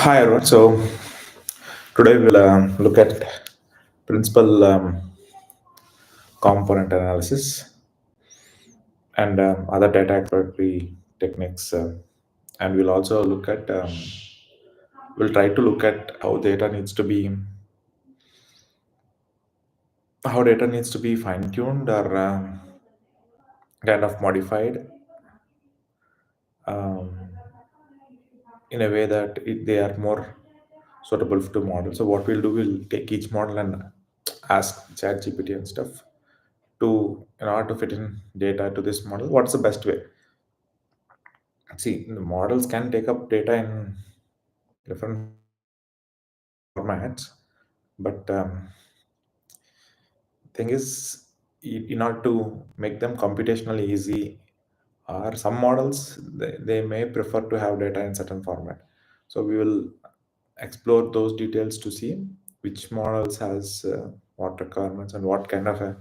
Hi everyone. So today we'll look at principal component analysis and other data exploratory techniques, and we'll also look at we'll try to look at how data needs to be fine tuned or kind of modified um, in a way that they are more suitable to model. So what we'll do, we'll take each model and ask ChatGPT and stuff to in order to fit in data to this model. What's the best way? See, the models can take up data in different formats, but thing is, in order to make them computationally easy, or some models they may prefer to have data in certain format. So we will explore those details to see which models has what requirements and what kind of a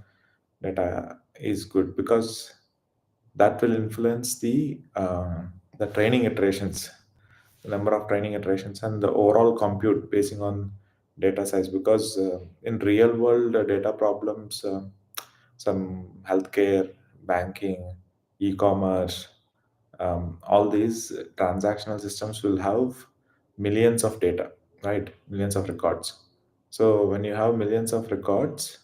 data is good, because that will influence the training iterations, the number of training iterations, and the overall compute basing on data size. Because in real world data problems, some healthcare, banking, e-commerce, all these transactional systems will have millions of data, right? Millions of records. So when you have millions of records,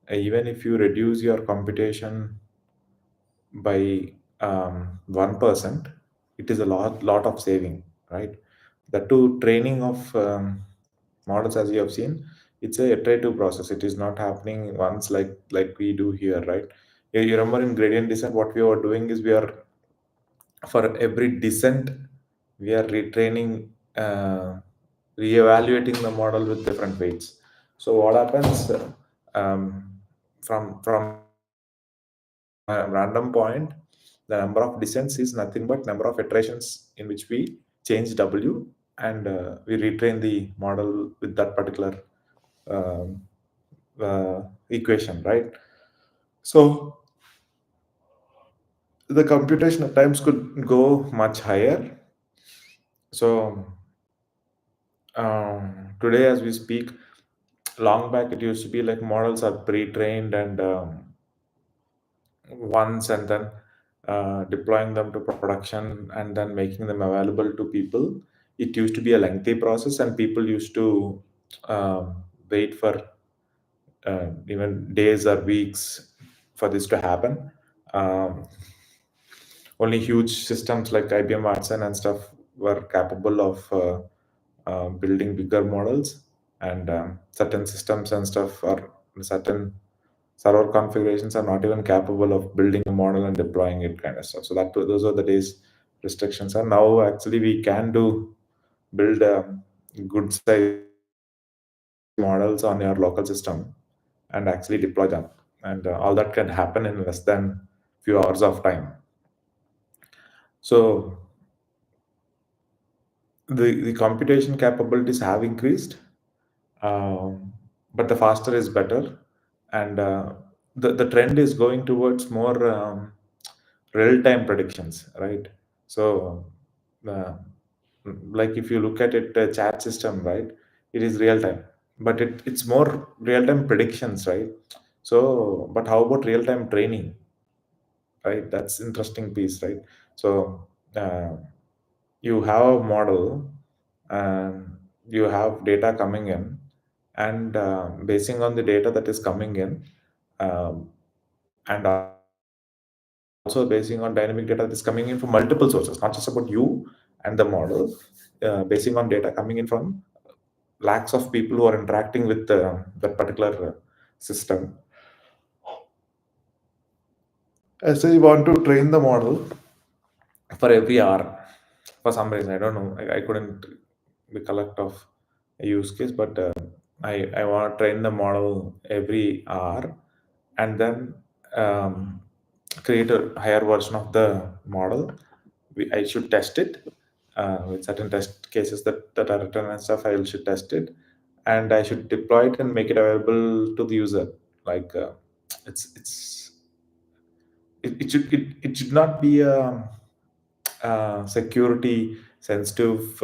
even if you reduce your computation by 1%, it is a lot of saving, right? The two training of models, as you have seen, it's a iterative process. It is not happening once like we do here, right? You remember in gradient descent, what we are doing is we are, for every descent, we are retraining, reevaluating the model with different weights. So what happens, from a random point, the number of descents is nothing but number of iterations in which we change W, and we retrain the model with that particular um, equation, right? So the computation at times could go much higher. So today, as we speak, long back it used to be like models are pre-trained and once, and then deploying them to production and then making them available to people. It used to be a lengthy process, and people used to wait for even days or weeks for this to happen. Um, Only huge systems like IBM Watson and stuff were capable of building bigger models, and certain systems and stuff, or certain server configurations are not even capable of building a model and deploying it, kind of stuff. So those are the days restrictions. And now actually we can do build good size models on your local system and actually deploy them, and all that can happen in less than few hours of time. So the computation capabilities have increased, but the faster is better, and the trend is going towards more real-time predictions, right? So uh, like if you look at it, chat system, right, it is real time, but it's more real-time predictions, right? So but how about real-time training, right? That's interesting piece, right? So you have a model, and you have data coming in, and basing on the data that is coming in, um, and also basing on dynamic data that is coming in from multiple sources, not just about you and the model, basing on data coming in from lakhs of people who are interacting with that particular system. As I want to train the model for every hour, for some reason I don't know, I couldn't recollect of a use case, but I want to train the model every hour, and then um, create a higher version of the model. I should test it with certain test cases that are written and stuff. I should test it, and I should deploy it and make it available to the user. Like it's it should not be a security sensitive.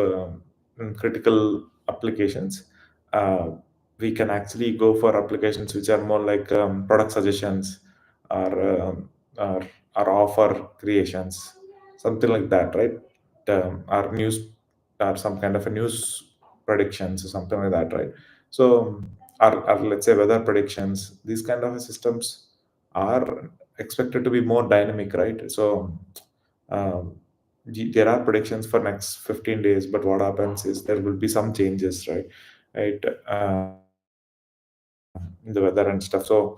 critical applications, uh, we can actually go for applications which are more like product suggestions, or or offer creations, something like that, right? Or news, or some kind of a news predictions or something like that, right? So, or let's say weather predictions. These kind of systems are expected to be more dynamic, right? So, um, there are predictions for next 15 days, but what happens is there will be some changes, right? Right, in the weather and stuff. So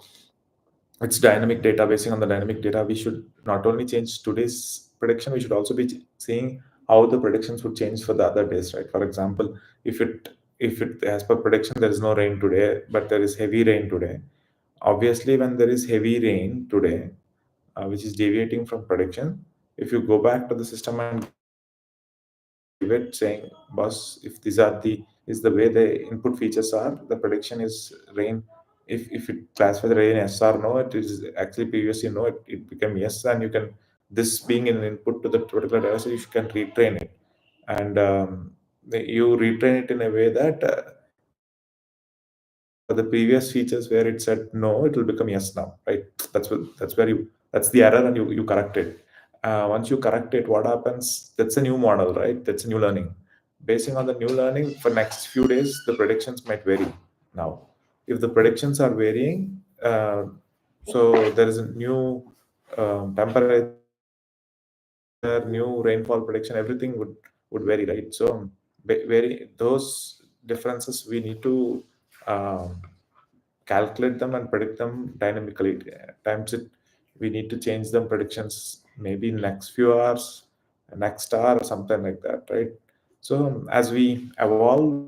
it's dynamic data. Basing on the dynamic data, we should not only change today's prediction, we should also be seeing how the predictions would change for the other days, right? For example, if it as per prediction there is no rain today, but there is heavy rain today. Obviously, when there is heavy rain today, which is deviating from prediction, if you go back to the system and give it saying, boss, if these are the is the way the input features are, the prediction is rain. If it classifies the rain yes or no, it is actually previously no, it became yes, and you can, this being an input to the particular device, you can retrain it. And you retrain it in a way that the previous features where it said no, it will become yes now, right? That's where you, that's the error, and you correct it. Once you correct it, what happens? That's a new model, right? That's a new learning. Basing on the new learning, for next few days, the predictions might vary. Now, if the predictions are varying, so there is a new temperature, new rainfall prediction, everything would vary, right? So, vary those differences we need to. Um, Calculate them and predict them dynamically. At times we need to change them predictions maybe next few hours, next hour, or something like that, right? So as we evolve,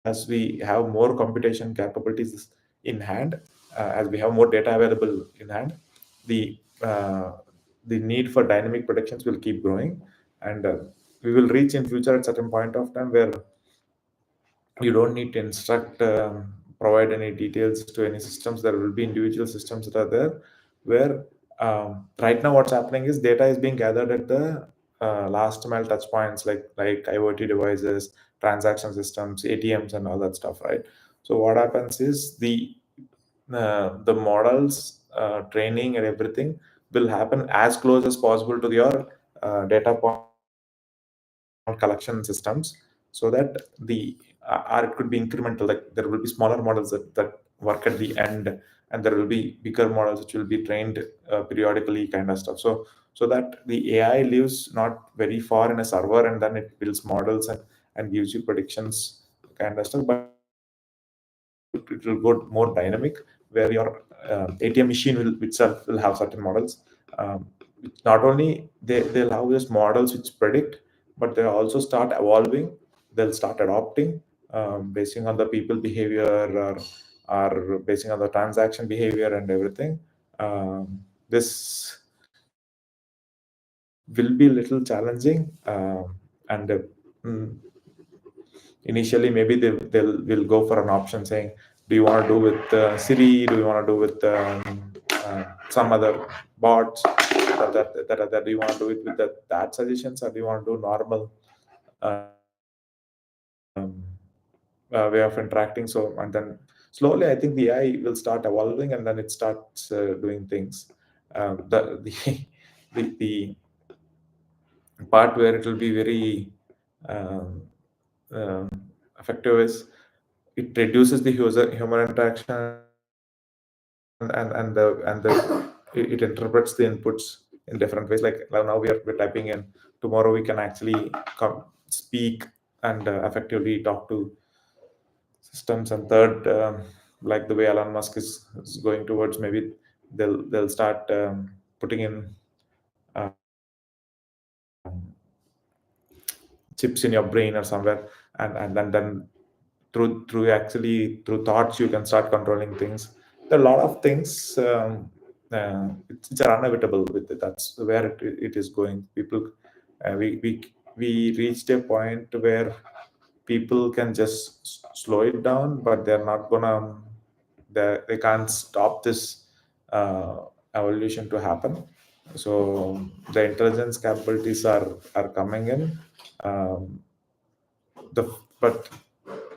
as we have more computation capabilities in hand, as we have more data available in hand, the uh, the need for dynamic predictions will keep growing, and we will reach in future at certain point of time where you don't need to instruct provide any details to any systems. There will be individual systems that are there where right now what's happening is data is being gathered at the last mile touch points, like IoT devices, transaction systems, ATMs, and all that stuff, right? So what happens is the models training and everything will happen as close as possible to your data point collection systems, so that the or it could be incremental, like there will be smaller models that work at the end, and there will be bigger models which will be trained periodically, kind of stuff. So that the AI lives not very far in a server, and then it builds models and gives you predictions, kind of stuff, but it will go more dynamic, where your ATM machine will itself will have certain models. Not only they'll have these models which predict, but they also start evolving. They'll start adopting, basing on the people behavior, or basing on the transaction behavior and everything. This will be a little challenging, and mm, initially maybe they'll will go for an option saying, do you want to do with Siri, do you want to do with some other bots, that do you want to do it with that suggestions, or do you want to do normal um, way of interacting. So, and then slowly I think the AI will start evolving, and then it starts doing things. The the part where it will be very um, um, effective is it reduces the user human interaction, and it interprets the inputs in different ways. Like now we're typing in, tomorrow we can actually speak and effectively talk to systems. And third, like the way Elon Musk is going towards, maybe they'll start putting in chips in your brain or somewhere, and then through actually through thoughts you can start controlling things. There are a lot of things, it's inevitable with it. That's where it is going. People, we reached a point where people can just slow it down, but they're not gonna, they can't stop this evolution to happen. So the intelligence capabilities are coming in. um, the but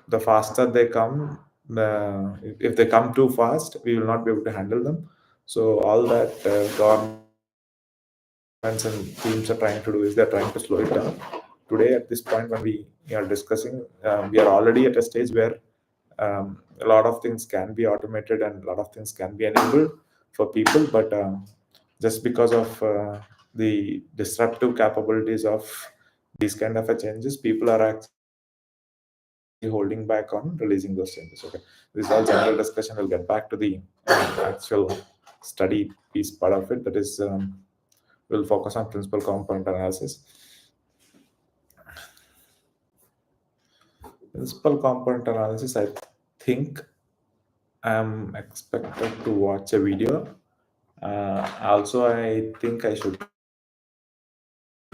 the faster they come, if they come too fast, we will not be able to handle them. So all that governments and teams are trying to do is they're trying to slow it down. Today, at this point, when we are discussing, we are already at a stage where a lot of things can be automated and a lot of things can be enabled for people. But just because of the disruptive capabilities of these kind of a changes, people are actually holding back on releasing those changes. Okay, this is all general discussion. We'll get back to the actual study piece part of it. That is, we'll focus on principal component analysis. Principal component analysis, I think I'm expected to watch a video. Also, I think I should read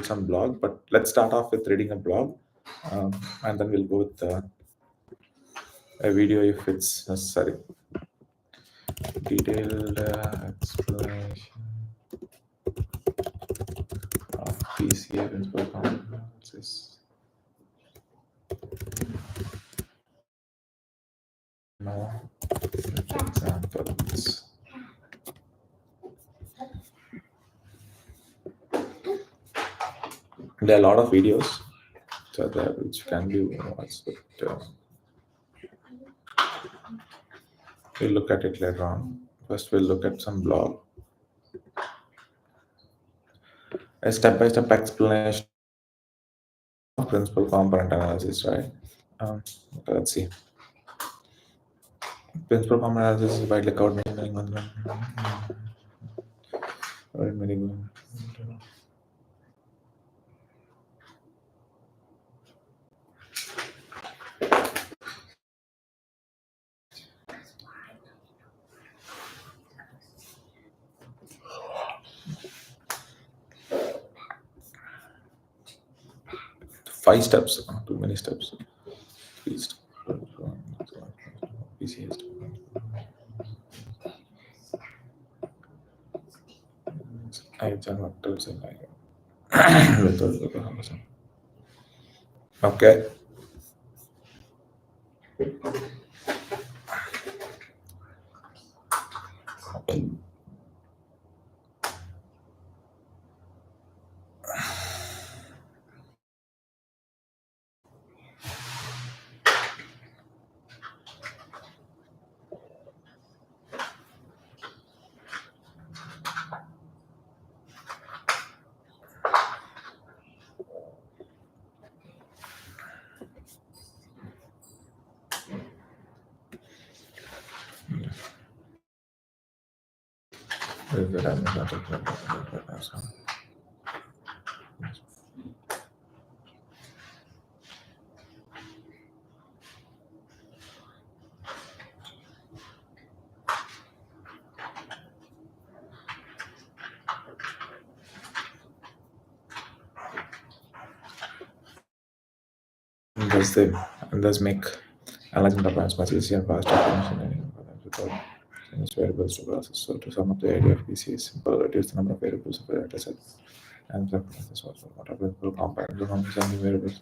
some blog, but let's start off with reading a blog, and then we'll go with a video if it's necessary. Detailed explanation of PCA principal component analysis. No examples. There are a lot of videos so there which can be watched, but we'll look at it later on. First, we'll look at some blog. A step-by-step explanation of principal component analysis, right? Um, okay, let's see. Principal component analysis is widely covered many 5 steps, too many steps. 3 steps. PCA. I Okay. And thus make analyzing the plans much easier and faster for machine learning without change variables to process. So to sum up the idea of PC is simple: reduce the number of variables of a data set and preferences also. What are principal components of any variables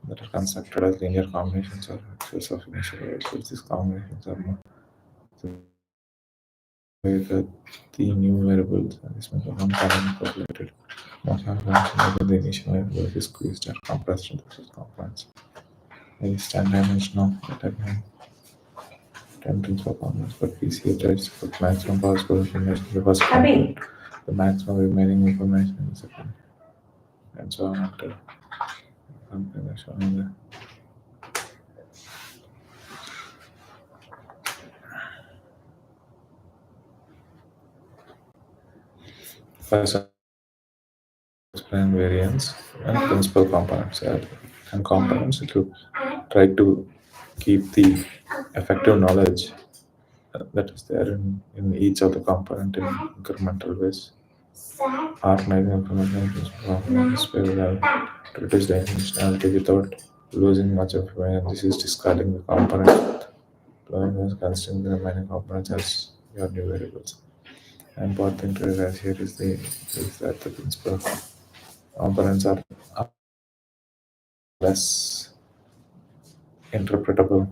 that are constructed as linear combinations or mixtures of initial variables. These combinations are more way that the new variables and this method one column calculated. Most have mentioned the initial variable is squeezed and compressed into these components. A standard dimensional data 10 principal components, but PCA tries to put maximum possible information in the first component, the maximum remaining information in the second, and so on after something that's shown in the first explain variance and principal components. And components, it will try to keep the effective knowledge that is there in each of the component in incremental ways. Organizing information in principal components will to reduce the dimensionality without losing much of information. This is discarding the component, blowing was considering the remaining components as your new variables. An important thing to realize here is that the principal components are less interpretable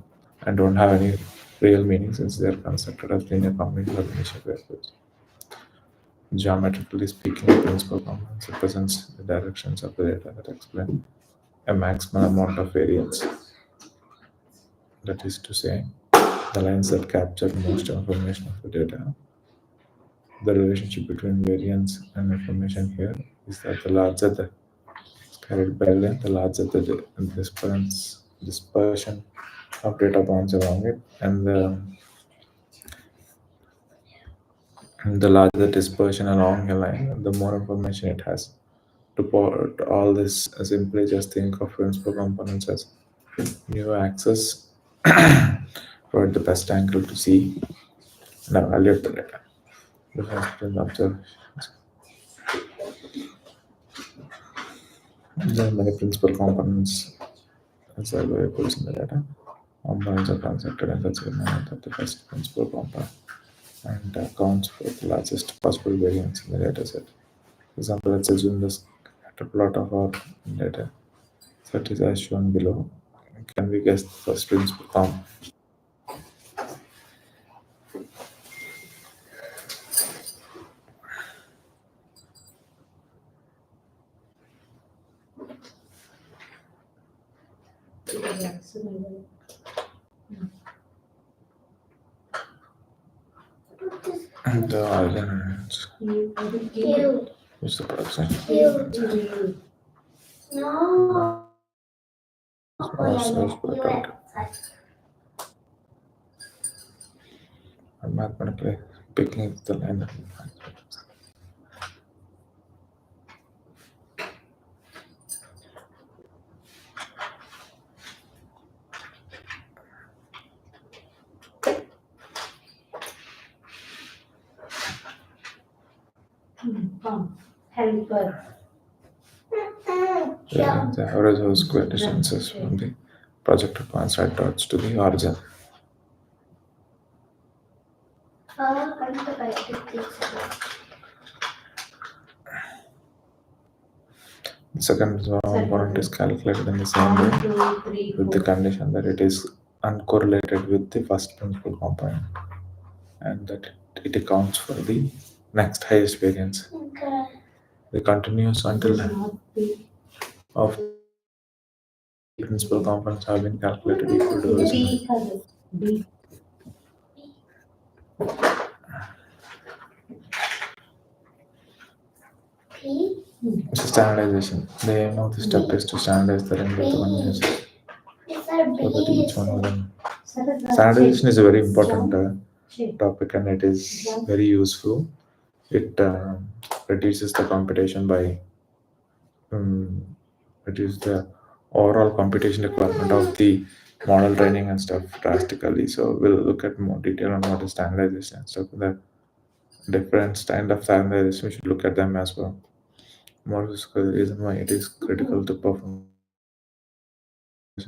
and don't have any real meaning since they are constructed as linear combinations of initial variables. Geometrically speaking, the principal components represents the directions of the data that explain a maximal amount of variance. That is to say, the lines that capture most information of the data. The relationship between variance and information here is that the larger the carried by length, the larger the dispersion of data points along it, and the larger the dispersion along a line, the more information it has. To put all this, simply just think of principal components as new axis provide the best angle to see and evaluate the data. Difference between observations. There are many principal components as variables in the data. Components are constructed in such a manner that the first principal component and accounts for the largest possible variance in the data set. For example, let's assume the scatter plot of our data set is as shown below. Can we guess the first principal component? The origins is the production. And mathematically picking is the line. The average of square distances from the projected points right dots to the origin. The second component is calculated in the same way with the condition that it is uncorrelated with the first principal component and that it accounts for the next highest variance. The continuous until of principal components have been calculated equal to original. It's a standardization. The aim of the step is to standardize the range of the conditions so that each one of them. Standardization is a very important topic and it is very useful. It reduces the computation by reduce the overall computation requirement of the model training and stuff drastically. So we'll look at more detail on what is standardization and stuff. The different kind of standardization, we should look at them as well. More the reason why it is critical to perform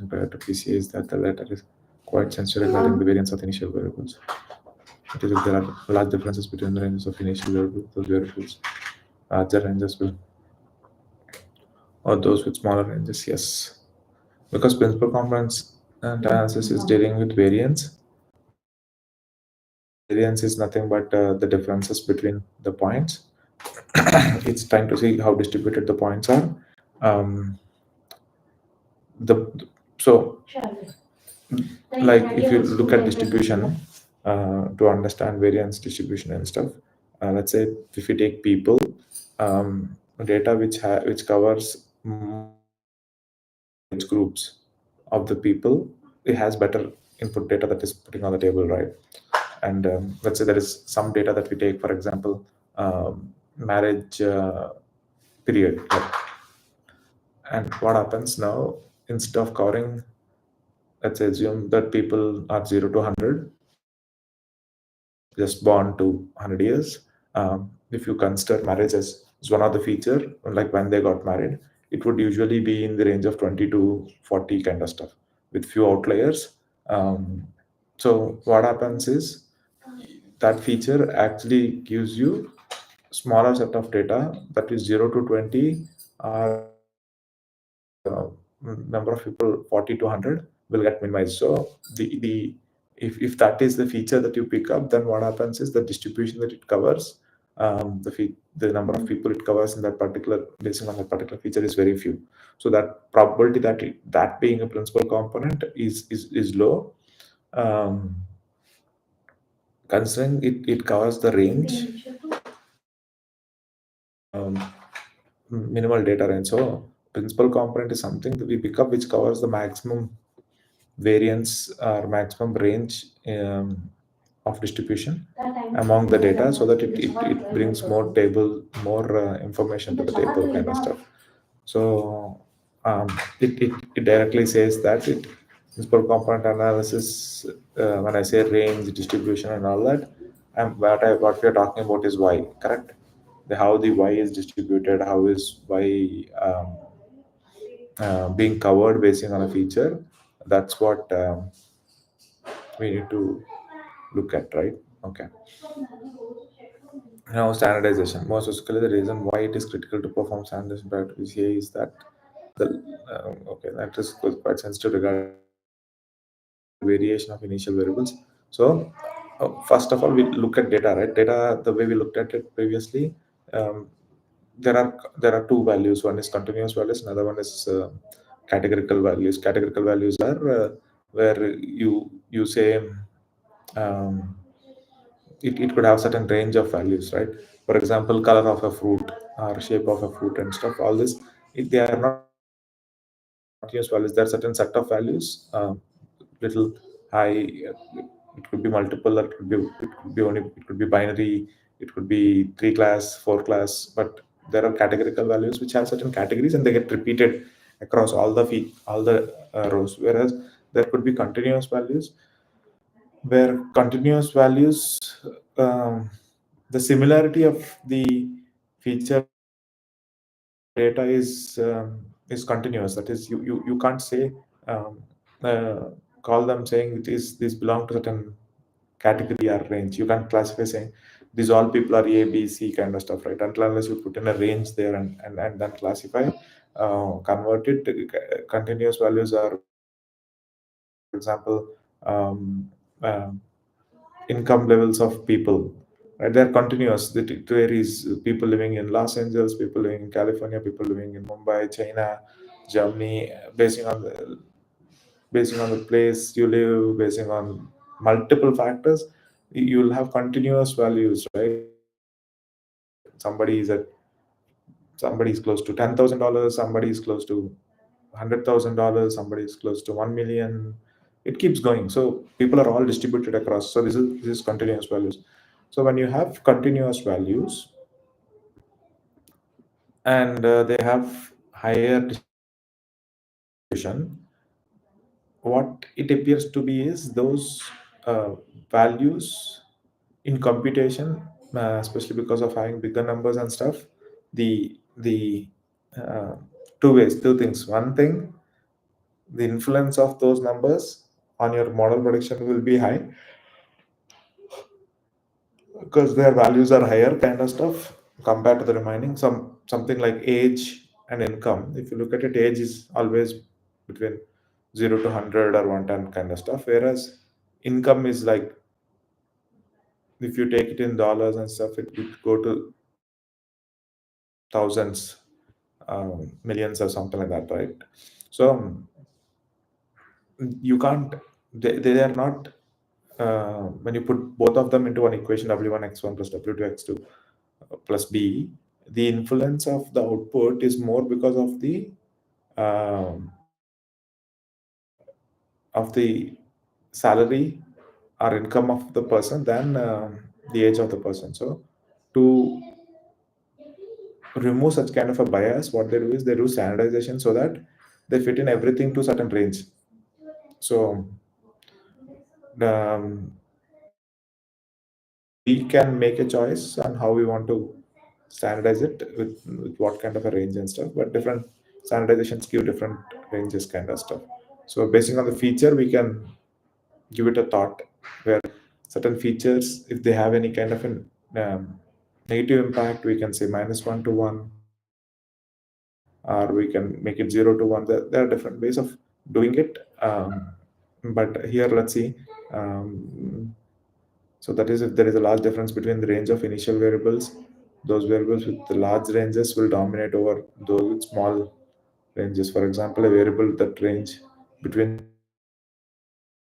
prior to PCA is that the latter is quite sensitive regarding the variance of the initial variables. It is if there are large differences between the ranges of initial variables, those variables, larger ranges will, or those with smaller ranges, yes. Because principal components and analysis is dealing with variance. Variance is nothing but the differences between the points. It's trying to see how distributed the points are. The so like if you look at distribution to understand variance distribution and stuff, let's say if you take people, data which covers age groups of the people, it has better input data that is putting on the table, right? And let's say there is some data that we take, for example, marriage period, and what happens now, instead of covering, let's assume that people are 0 to 100, just born to 100 years. If you consider marriage as one of the feature, like when they got married, it would usually be in the range of 20 to 40 kind of stuff with few outliers. So what happens is that feature actually gives you smaller set of data that is 0 to 20 are number of people 40 to 100, will get minimized. So the if that is the feature that you pick up, then what happens is the distribution that it covers, the number of people it covers in that particular, based on that particular feature, is very few. So that probability that that being a principal component is low, um, considering it covers the range, um, minimal data range. So principal component is something that we pick up which covers the maximum variance or maximum range, of distribution among the data, so that it brings more table, more information to the table kind of stuff. So um, it directly says that it principal component analysis, when I say range, distribution and all that, what we are talking about is y, correct? How the y is distributed, how is y being covered based on a feature. That's what we need to look at, right? Okay. Now, standardization. More specifically, the reason why it is critical to perform standardization prior to PCA is that the okay, that is quite sensitive regarding variation of initial variables. So, first of all, we look at data, right? Data, the way we looked at it previously, um, there are two values. One is continuous values, another one is categorical values. Categorical values are where you say, um, it could have certain range of values, right? For example, color of a fruit or shape of a fruit and stuff. All this, they are not continuous values. There are certain set of values, little high. It could be multiple, or it could be only, it could be binary, it could be three class, four class. But there are categorical values which have certain categories and they get repeated across all the rows. Whereas there could be continuous values, where continuous values, the similarity of the feature data is continuous. That is, you can't say, um, uh, call them saying it is this belong to certain category or range. You can't classify saying these all people are A, B, C kind of stuff, right? Until unless you put in a range there and then classify, convert it. Continuous values are, for example, income levels of people, right? They're continuous. It varies. People living in Los Angeles, people living in California, people living in Mumbai, China, Germany, basing on the place you live, basing on multiple factors, you'll have continuous values, right? Somebody is close to $10,000, somebody is close to $100,000, somebody is close to 1 million. It keeps going. So people are all distributed across. So this is continuous values. So when you have continuous values and they have higher distribution, what it appears to be is those values in computation, especially because of having bigger numbers and stuff. The uh, two things. One thing, the influence of those numbers on your model prediction will be high because their values are higher kind of stuff compared to the remaining. Something like age and income, if you look at it, age is always between 0 to 100 or 110 kind of stuff, whereas income is like, if you take it in dollars and stuff, it would go to thousands, millions or something like that, right? So you can't, they are not, when you put both of them into one equation, w1x1 plus w2x2 plus b, the influence of the output is more because um, of the salary or income of the person than the age of the person. So to remove such kind of a bias, what they do is they do standardization so that they fit in everything to certain range. So um, we can make a choice on how we want to standardize it with what kind of a range and stuff, but different standardizations give different ranges kind of stuff. So basing on the feature, we can give it a thought, where certain features, if they have any kind of an negative impact, we can say -1 to 1, or we can make it 0 to 1. There are different ways of doing it. But here, let's see. Um, so that is if there is a large difference between the range of initial variables, those variables with the large ranges will dominate over those with small ranges. For example, a variable that range between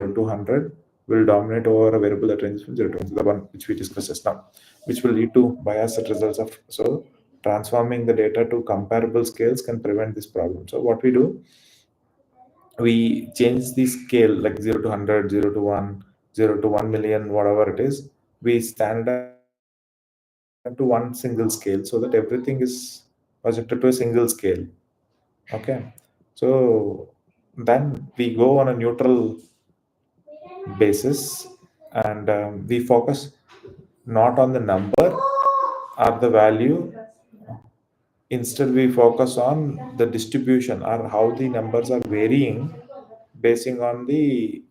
0 to 100 will dominate over a variable that ranges from 0 to 1, the one which we discussed just now, which will lead to biased results of. So transforming the data to comparable scales can prevent this problem. So what we do, we change the scale like 0 to 100, 0 to 1, 0 to 1 million, whatever it is. We standardize it to one single scale so that everything is projected to a single scale. Okay. So then we go on a neutral basis, and we focus not on the number or the value. Instead, we focus on the distribution or how the numbers are varying basing on the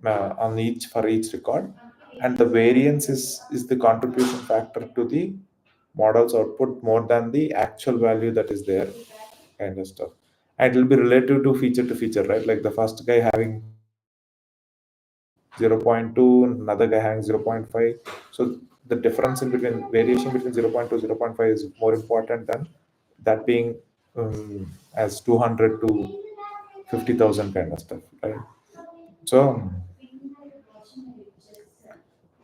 on each for each record, and the variance is the contribution factor to the model's output more than the actual value that is there, kind of stuff. And it will be relative to feature, right? Like the first guy having 0.2, another guy having 0.5. So the difference in between variation between 0.2 0.5 is more important than that being as 200 to 50,000 kind of stuff, right? So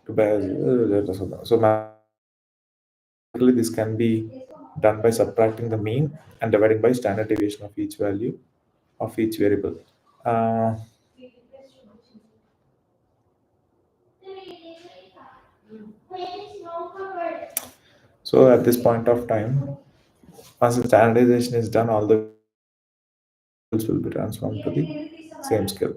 so mathematically this can be done by subtracting the mean and dividing by standard deviation of each value of each variable. Uh, so at this point of time, once the standardization is done, all the variables will be transformed to the same scale.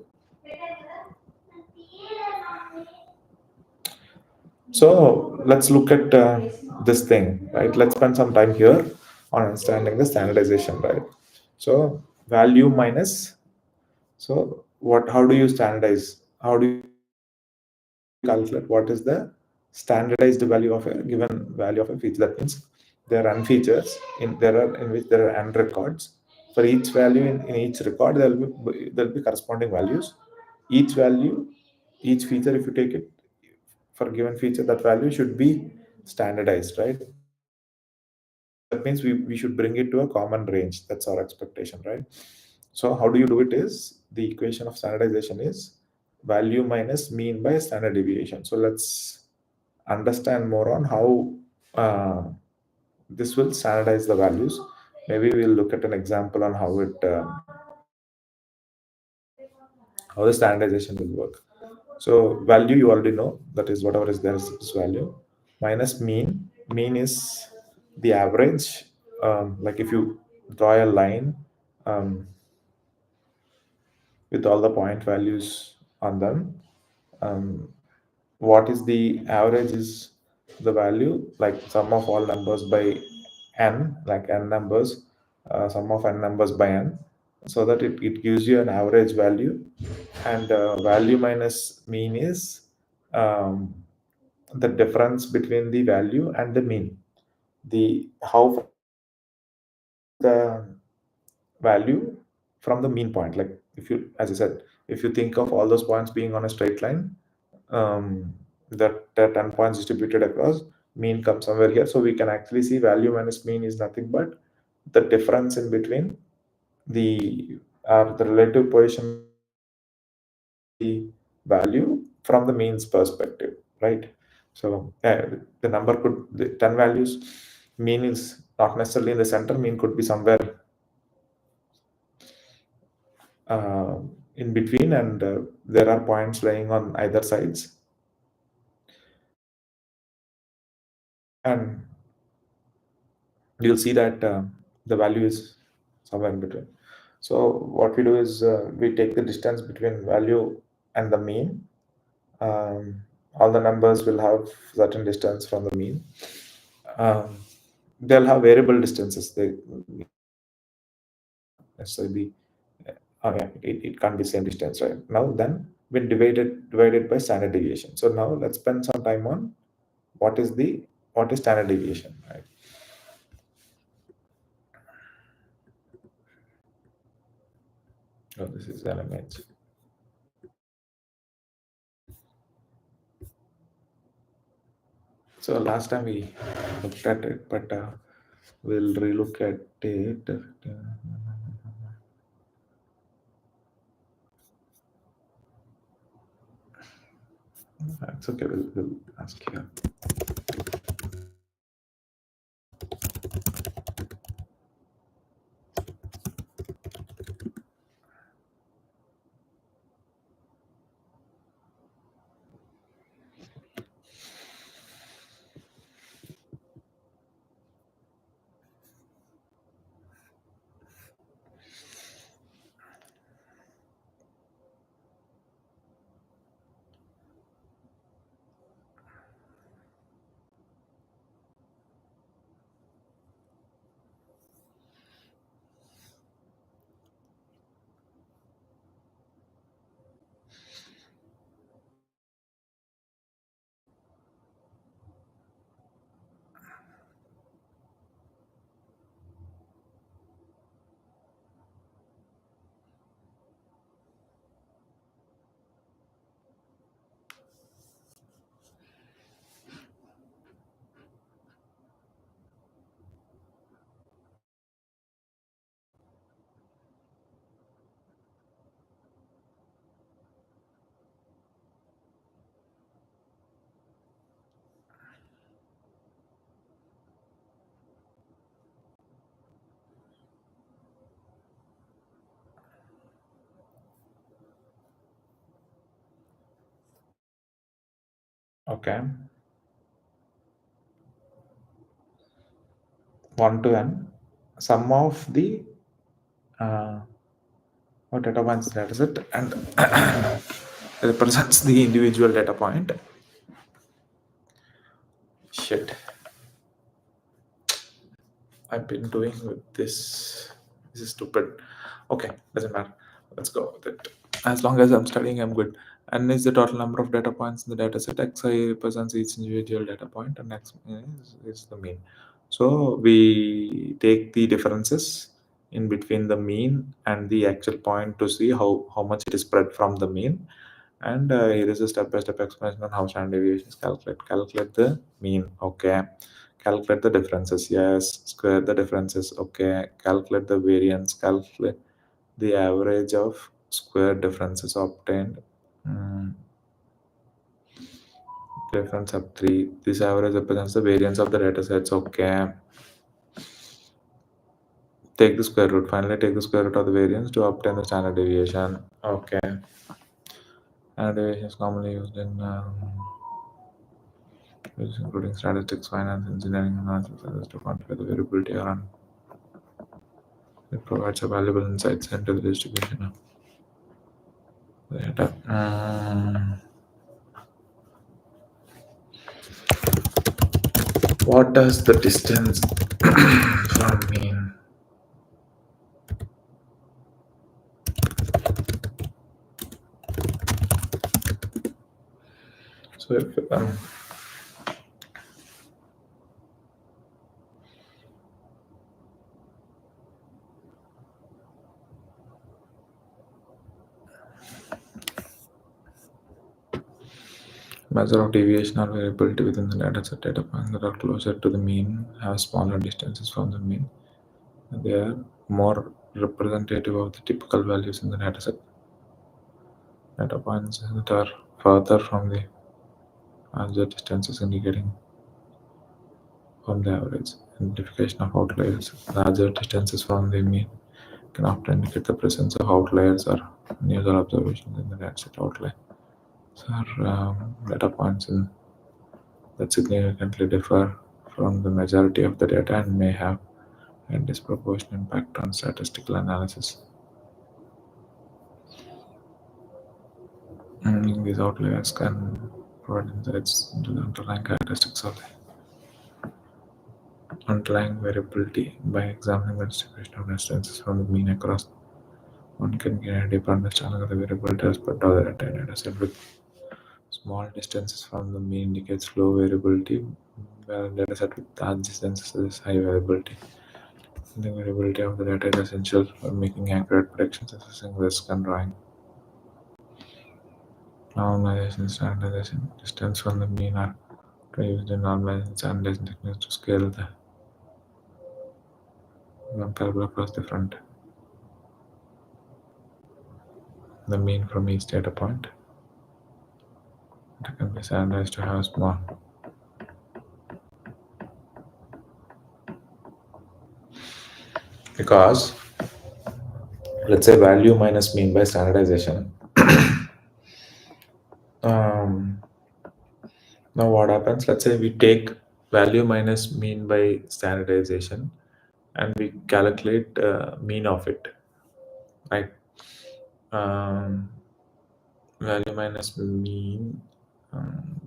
So let's look at this thing, right? Let's spend some time here on understanding the standardization, right? So value minus. So what? How do you standardize? How do you calculate what is the standardized value of a given value of a feature? That means there are n features in which there are n records. For each value in each record, there will be corresponding values. Each value, each feature, if you take it for a given feature, that value should be standardized, right? That means we should bring it to a common range. That's our expectation, right? So how do you do it is the equation of standardization is value minus mean by standard deviation. So let's understand more on how this will standardize the values. Maybe we'll look at an example on how the standardization will work. So value you already know, that is whatever is there is value, minus mean. Mean is the average. Like if you draw a line um, with all the point values on them, um, what is the average is the value like sum of all numbers by n, like n numbers, sum of n numbers by n, so that it gives you an average value. And value minus mean is um, the difference between the value and the mean. The how far the value from the mean point, like if you, as I said, if you think of all those points being on a straight line, that 10 points distributed across, mean comes somewhere here. So we can actually see value minus mean is nothing but the difference in between the relative position the value from the means perspective, right? So the number could, the 10 values, mean is not necessarily in the center, mean could be somewhere uh, in between, and there are points lying on either sides, and you'll see that the value is somewhere in between. So what we do is we take the distance between value and the mean. All the numbers will have certain distance from the mean. Um, they'll have variable distances. They necessarily, yeah, it can't be same distance, right? Now then, when divided by standard deviation. So now let's spend some time on what is the what is standard deviation, right? Oh, this is an image. So last time we looked at it, but we'll relook at it. It's okay. We'll ask here. Okay. 1 to n. Sum of the uh, what data points data set and represents the individual data point. Shit. I've been doing with this. This is stupid. Okay, doesn't matter. Let's go with it. As long as I'm studying, I'm good. N is the total number of data points in the data set. Xi represents each individual data point, and X is the mean. So we take the differences in between the mean and the actual point to see how much it is spread from the mean. And here is a step-by-step explanation on how standard deviation is calculated. Calculate the mean. Okay. Calculate the differences. Yes. Square the differences. Okay. Calculate the variance. Calculate the average of square differences obtained. Mm, difference of 3. This average represents the variance of the data sets. Okay. Take the square root. Finally, take the square root of the variance to obtain the standard deviation. Okay. Standard deviation is commonly used in including statistics, finance, engineering, analysis, others to quantify the variability around. It provides a valuable insights into the distribution of the data. What does the distance from mean? So if measure of deviation or variability within the dataset data points that are closer to the mean have smaller distances from the mean. They are more representative of the typical values in the dataset. Data points that are further from the larger distances indicating from the average. Identification of outliers. Larger distances from the mean can often indicate the presence of outliers or unusual observations in the dataset outline. So are data points that significantly differ from the majority of the data and may have a disproportionate impact on statistical analysis. These outliers can provide insights into the underlying characteristics of the underlying variability. By examining the distribution of distances from the mean across, one can gain a deeper understanding of the variability aspect of the data set. With small distances from the mean indicates low variability, where a data set with large distances is high variability. The variability of the data is essential for making accurate predictions, assessing risk, and drawing normalization, standardization. Distance from the mean are used in normalization standardization techniques to scale the comparable across different the mean from each data point. It can be standardized to have small. Because let's say value minus mean by standardization. Um, Now what happens? Let's say we take value minus mean by standardization and we calculate mean of it, right? Um, Value minus mean,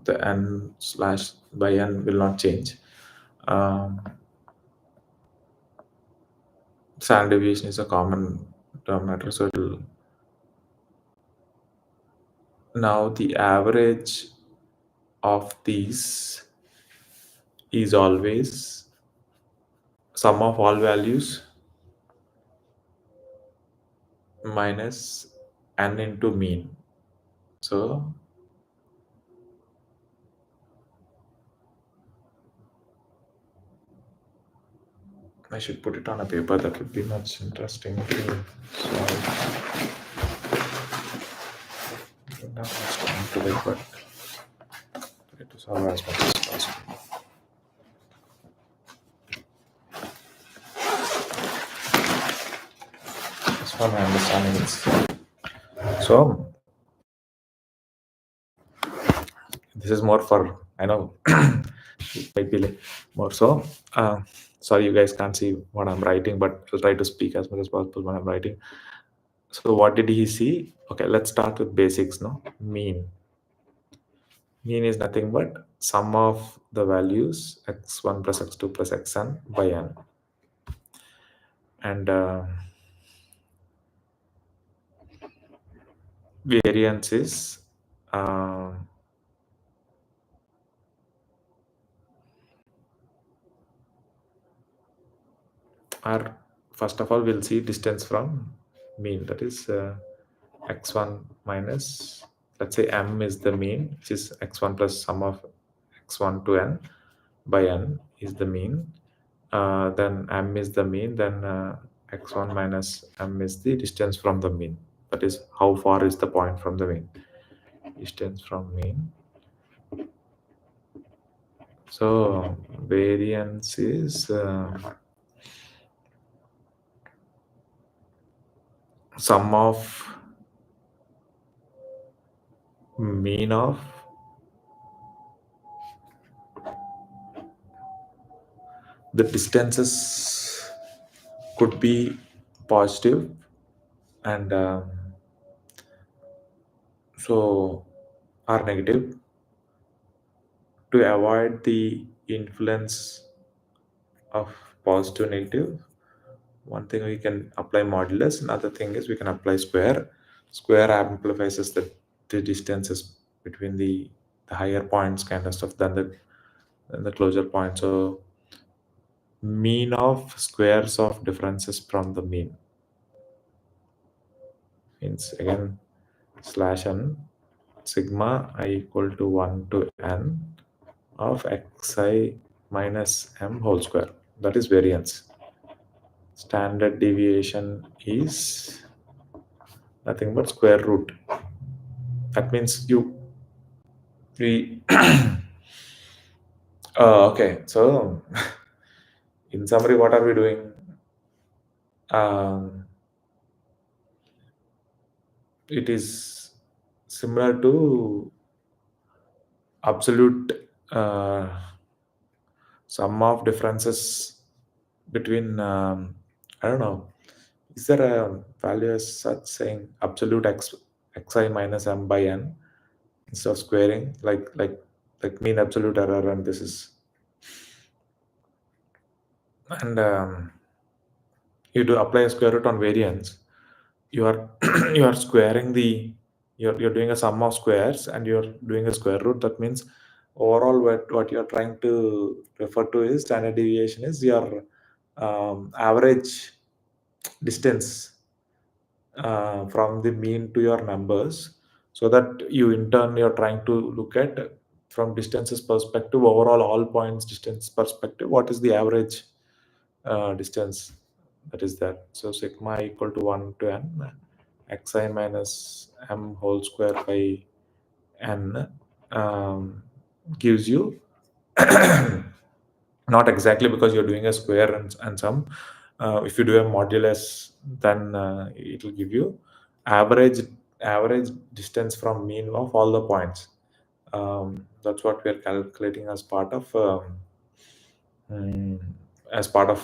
the n slash by n will not change. Um, Standard deviation is a common denominator, so it'll, now the average of these is always sum of all values minus n into mean. So I should put it on a paper. That would be much interesting to solve. I don't have much time today, but try to solve as much as possible. As far as my understanding is. So this is more for, I know it might be like more so. Sorry, you guys can't see what I'm writing, but I'll try to speak as much as possible when I'm writing. So what did he see? Okay, let's start with basics. No, mean. Mean is nothing but sum of the values x1 plus x2 plus xn by n. And variance is or first of all we'll see distance from mean, that is x1 minus, let's say m is the mean, which is x1 plus sum of x1 to n by n is the mean. Then m is the mean, then x1 minus m is the distance from the mean, that is how far is the point from the mean, distance from mean. So variance is sum of mean of the distances could be positive and so are negative to avoid the influence of positive negative. One thing we can apply modulus, another thing is we can apply square. Square amplifies the distances between the higher points kind of stuff than the closure point. So mean of squares of differences from the mean means again slash n sigma I equal to 1 to n of xi minus m whole square. That is variance. Standard deviation is nothing but square root. That means we okay, so in summary, what are we doing? Um, it is similar to absolute sum of differences between I don't know. Is there a value as such saying absolute xi minus m by n instead of squaring like mean absolute error, and this is and you do apply a square root on variance, you are you are squaring the, you're doing a sum of squares and you're doing a square root. That means overall what you're trying to refer to is standard deviation is your average distance from the mean to your numbers, so that you in turn you're trying to look at from distances perspective, overall all points distance perspective, what is the average distance that is there. So sigma equal to 1 to n xi minus m whole square by n gives you not exactly because you're doing a square and sum. If you do a modulus, then it will give you average average distance from mean of all the points. That's what we are calculating as part of mm,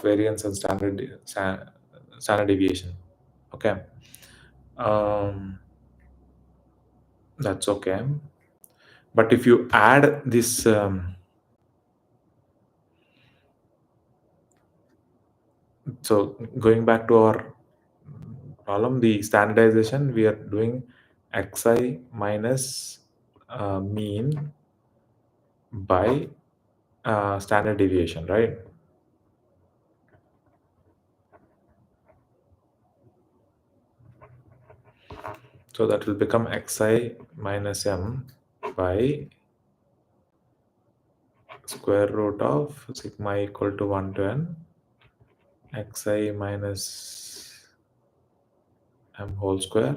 variance and standard deviation. Okay, um, that's okay. But if you add this, so going back to our problem, the standardization we are doing xi minus mean by standard deviation, right? So that will become xi minus m by square root of sigma equal to 1 to n xi minus m whole square.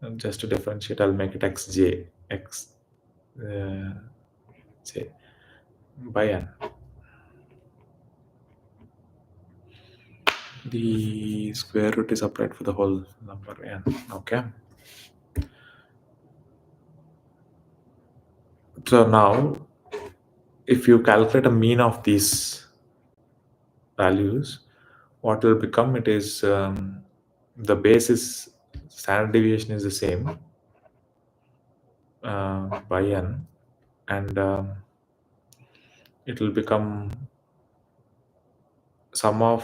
And just to differentiate, I'll make it xj x uh, j by n. The square root is applied for the whole number n. Okay. So now, if you calculate a mean of these values, what will become? It is the basis standard deviation is the same by n, and it will become sum of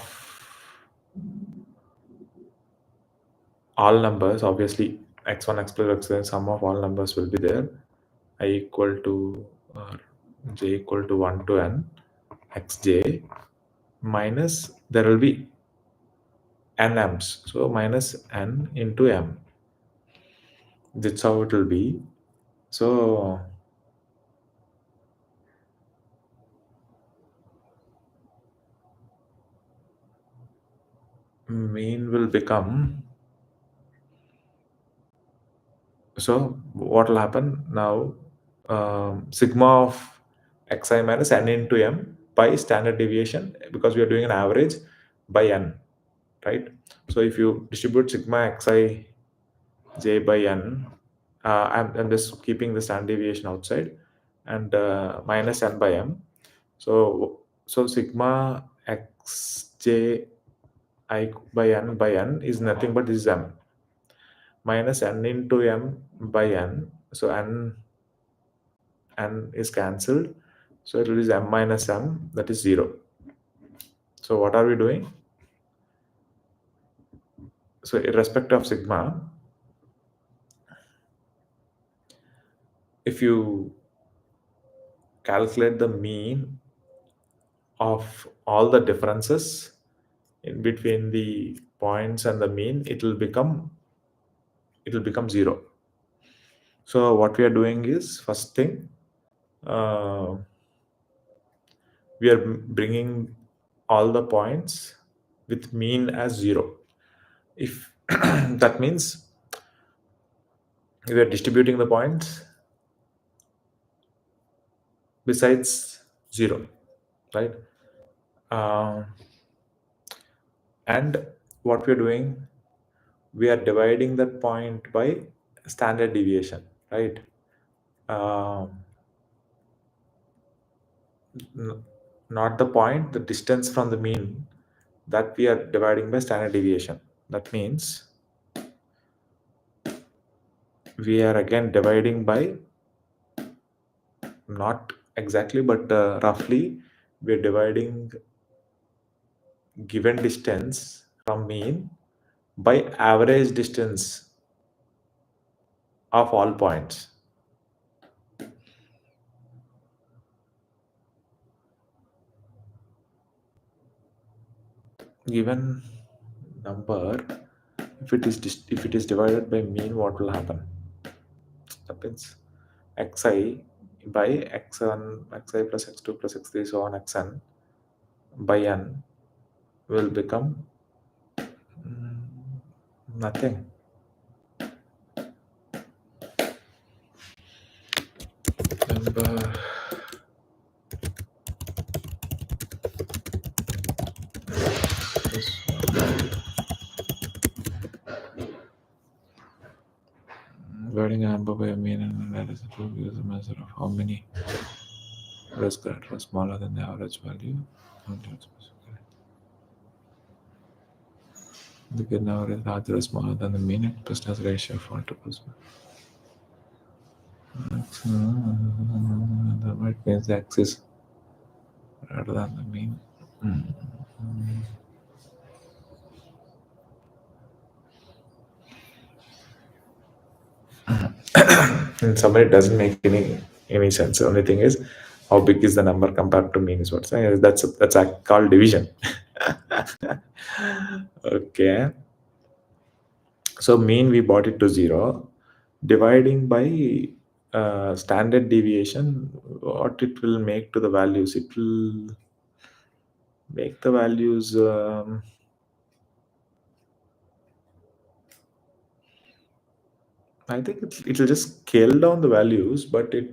all numbers. Obviously, x1, x plus x, sum of all numbers will be there. I equal to j equal to 1 to n xj minus there will be n m's, so minus n into m. That's how it will be. So mean will become, so what will happen now, sigma of xi minus n into m by standard deviation, because we are doing an average, by n, right? So if you distribute sigma xi j by n, I'm just keeping the standard deviation outside, and minus n by m. So sigma xj I by n is nothing but this is m minus n into m by n. So n is cancelled. So it is m minus m, that is 0. So what are we doing? So irrespective of sigma, if you calculate the mean of all the differences in between the points and the mean, it will become 0. So what we are doing is, first thing, uh, we are bringing all the points with mean as 0. If that means we are distributing the points besides 0, right? Uh, and what we are doing, we are dividing that point by standard deviation, right? Um, n- Not the point, the distance from the mean, that we are dividing by standard deviation. That means we are again dividing by, not exactly, but roughly, we're dividing given distance from mean by average distance of all points. Given number, if it is divided by mean, what will happen? That means xi by xn xi plus x2 plus x3 so on xn by n will become nothing. Number this dividing a number by a mean and analysis will use a measure of how many risk that was smaller than the average value. The given average larger or smaller than the mean and plus has ratio of 1 to plus 1. That might means the axis rather than the mean. In summary, it doesn't make any sense. The only thing is how big is the number compared to mean is what's saying. That's called division. Okay. So mean we brought it to 0. Dividing by standard deviation, what it will make to the values? It will make the values. I think it'll just scale down the values, but it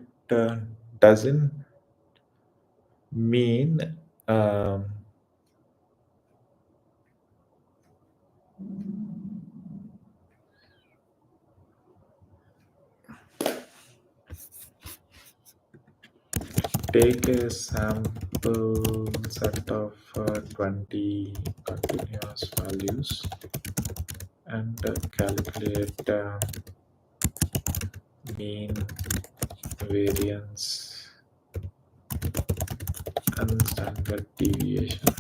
doesn't mean um, take a sample set of 20 continuous values and calculate mean, variance, and standard deviation.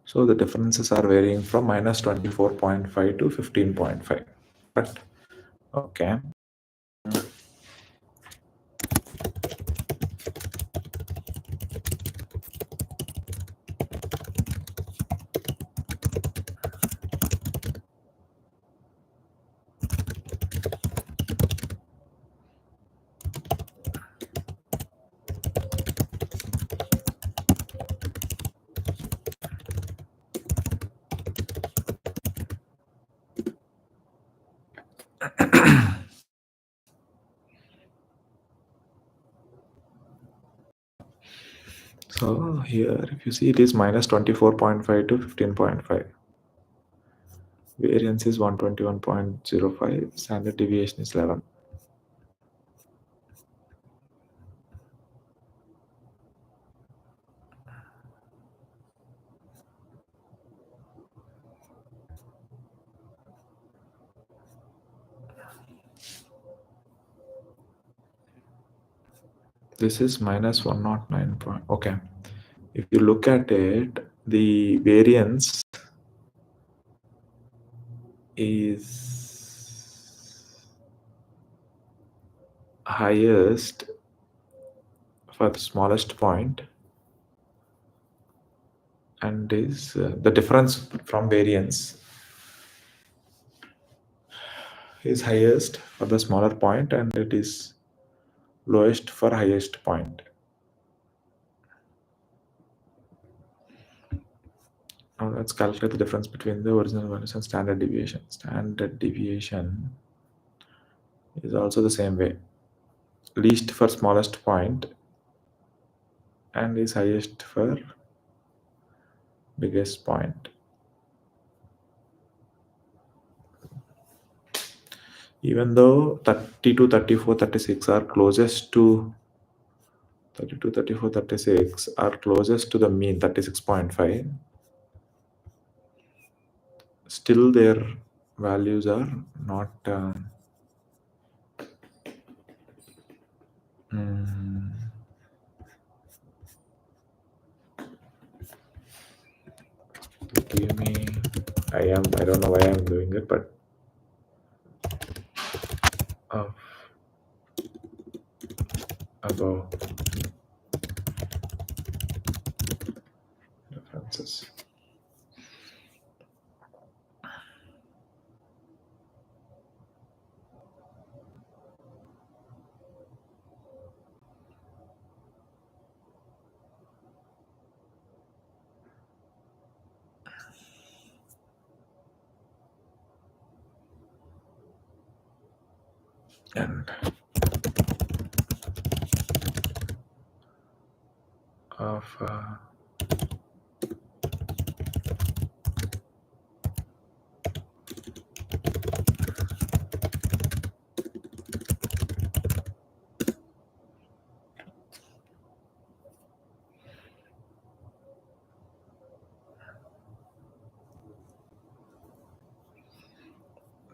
So the differences are varying from minus 24.5 to 15.5. But okay. So here, if you see, it is minus 24.5 to 15.5. Variance is 121.05. Standard deviation is 11. This is minus 109 point. Okay. If you look at it, the variance is highest for the smallest point and is the difference from variance is highest for the smaller point and it is lowest for highest point. Now let's calculate the difference between the original values and standard deviation. Standard deviation is also the same way. Least for smallest point and is highest for biggest point. Even though 32, 34, 36 are closest to 32, 34, 36 are closest to the mean 36.5, still their values are not mm, give me I don't know why I'm doing it, but uh, above differences. And of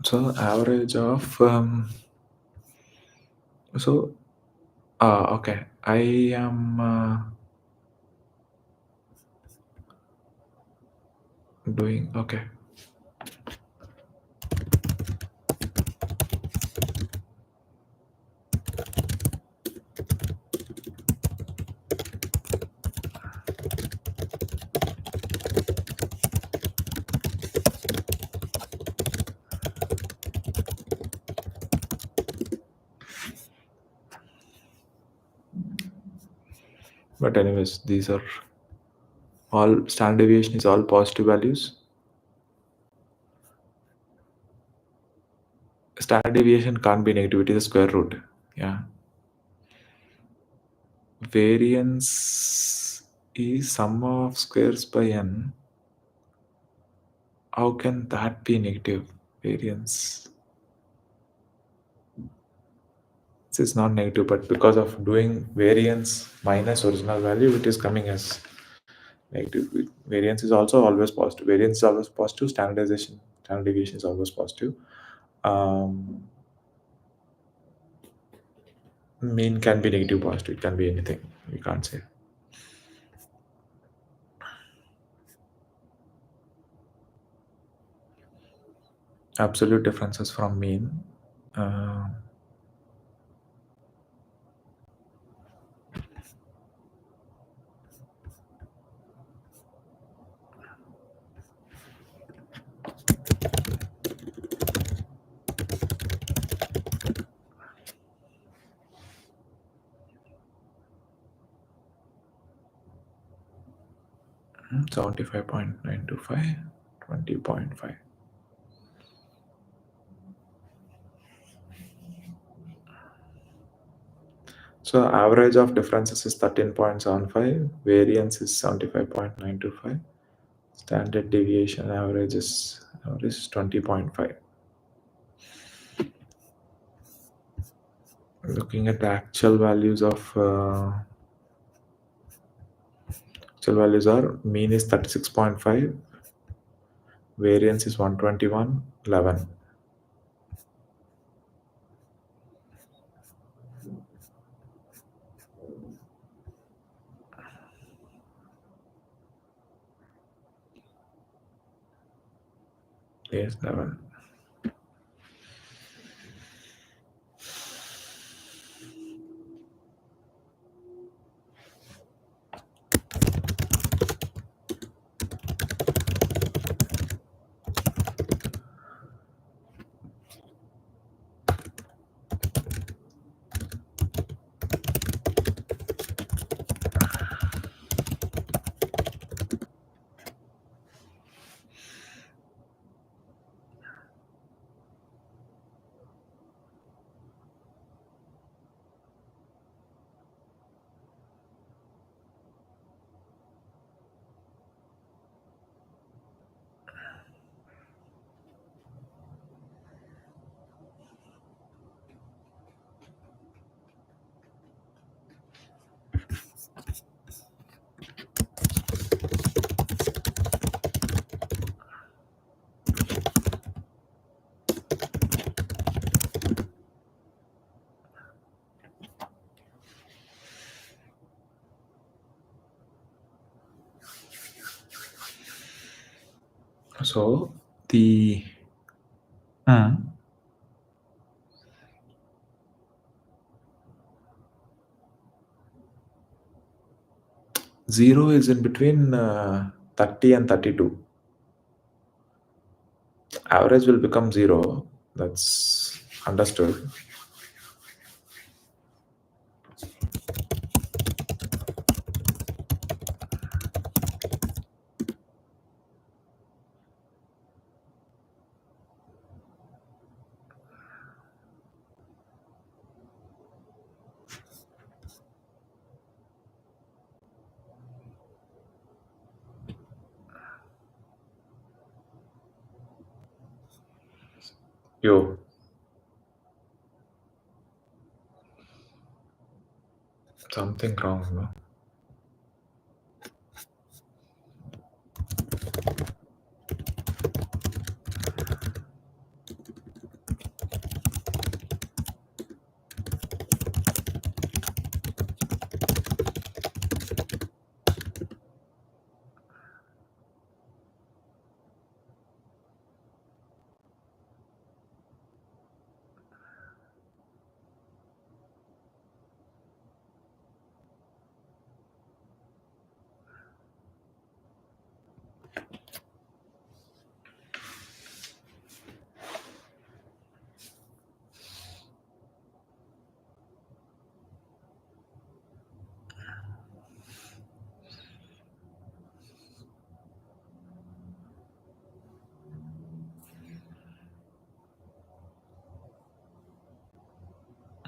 so average of so okay, I am doing okay. But anyways, these are all standard deviation is all positive values. Standard deviation can't be negative, it is a square root. Yeah. Variance is sum of squares by n. How can that be negative? Variance. This is not negative, but because of doing variance minus original value, it is coming as negative. Variance is also always positive. Variance is always positive. Standard deviation is always positive. Um, Mean can be negative, positive. It can be anything. We can't say. Absolute differences from mean. Uh, 75.925, 20.5. So average of differences is 13.75, variance is 75.925, standard deviation average is 20.5. Looking at the actual values are mean is 36.5, variance is 121.11. Yes, 11. So the Hmm. 0 is in between 30 and 32. Average will become 0. That's understood. Yo, something wrong, no?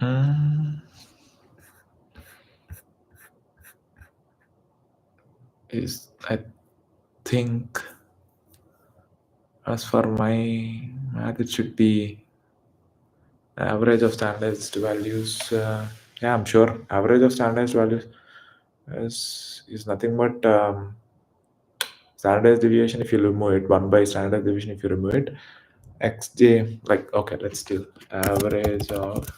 Mm, is I think as for my math, it should be average of standardized values. Yeah, I'm sure average of standardized values is nothing but standardized deviation if you remove it, 1 by standardized deviation if you remove it, xj, like, okay, let's do average of